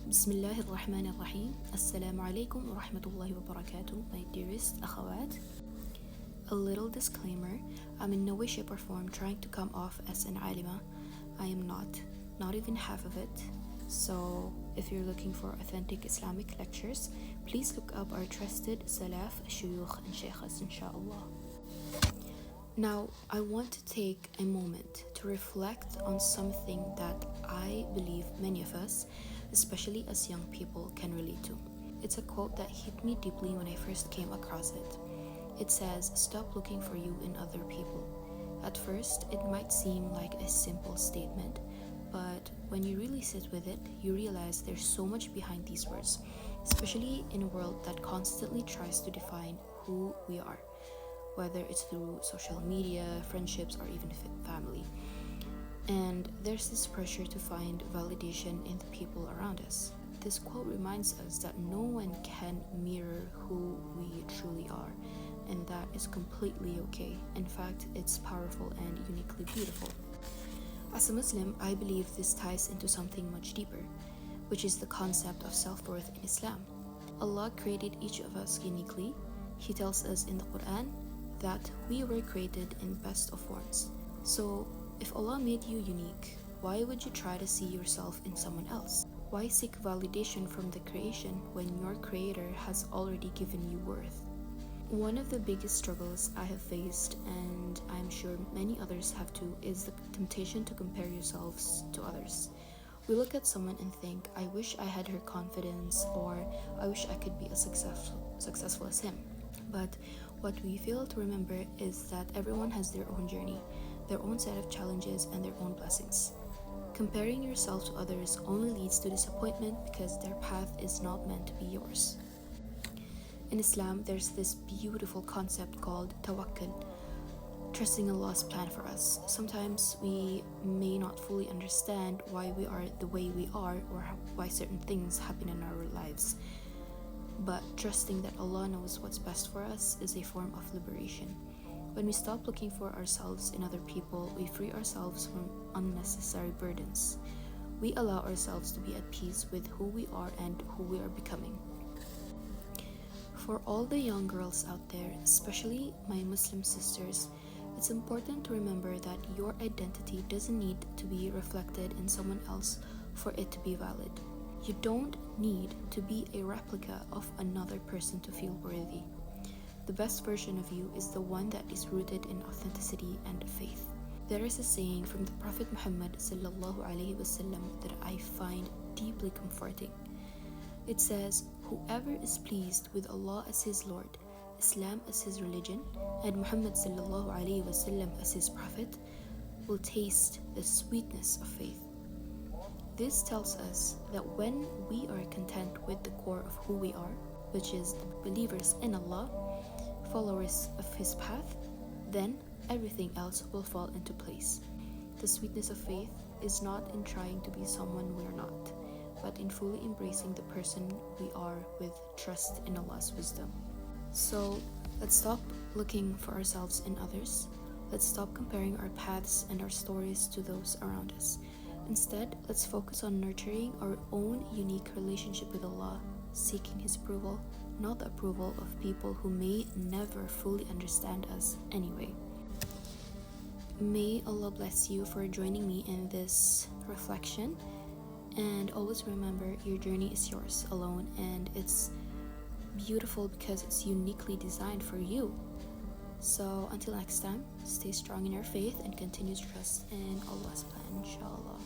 Bismillahir Rahmanir Rahim. Assalamu alaikum wa rahmatullahi wa barakatuh, my dearest akhawat. A little disclaimer, I'm in no way, shape or form trying to come off as an alima. I am not even half of it. So if you're looking for authentic Islamic lectures, please look up our trusted salaf, shuyukh and shaykhas, inshallah. Now, I want to take a moment to reflect on something that I believe many of us, especially as young people, can relate to. It's a quote that hit me deeply when I first came across it. It says, "Stop looking for you in other people." At first, it might seem like a simple statement, but when you really sit with it, you realize there's so much behind these words, especially in a world that constantly tries to define who we are, whether it's through social media, friendships, or even family. And there's this pressure to find validation in the people around us. This quote reminds us that no one can mirror who we truly are, and that is completely okay. In fact, it's powerful and uniquely beautiful. As a Muslim, I believe this ties into something much deeper, which is the concept of self-worth in Islam. Allah created each of us uniquely. He tells us in the Quran that we were created in the best of forms. So, if Allah made you unique, why would you try to see yourself in someone else? Why seek validation from the creation when your Creator has already given you worth? One of the biggest struggles I have faced, and I'm sure many others have too, is the temptation to compare yourselves to others. We look at someone and think, I wish I had her confidence, or I wish I could be as successful as him. But what we fail to remember is that everyone has their own journey, their own set of challenges, and their own blessings. Comparing yourself to others only leads to disappointment because their path is not meant to be yours. In Islam, there's this beautiful concept called tawakkul, trusting Allah's plan for us. Sometimes we may not fully understand why we are the way we are or why certain things happen in our lives. But trusting that Allah knows what's best for us is a form of liberation. When we stop looking for ourselves in other people, we free ourselves from unnecessary burdens. We allow ourselves to be at peace with who we are and who we are becoming. For all the young girls out there, especially my Muslim sisters, it's important to remember that your identity doesn't need to be reflected in someone else for it to be valid. You don't need to be a replica of another person to feel worthy. The best version of you is the one that is rooted in authenticity and faith. There is a saying from the Prophet Muhammad ﷺ that I find deeply comforting. It says, "Whoever is pleased with Allah as his Lord, Islam as his religion, and Muhammad ﷺ as his prophet, will taste the sweetness of faith." This tells us that when we are content with the core of who we are, which is believers in Allah, followers of His path, then everything else will fall into place. The sweetness of faith is not in trying to be someone we're not, but in fully embracing the person we are with trust in Allah's wisdom. So let's stop looking for ourselves in others. Let's stop comparing our paths and our stories to those around us. Instead, let's focus on nurturing our own unique relationship with Allah, seeking His approval, not the approval of people who may never fully understand us anyway. May Allah bless you for joining me in this reflection, and always remember your journey is yours alone, and it's beautiful because it's uniquely designed for you. So until next time, stay strong in your faith and continue to trust in Allah's plan, inshallah.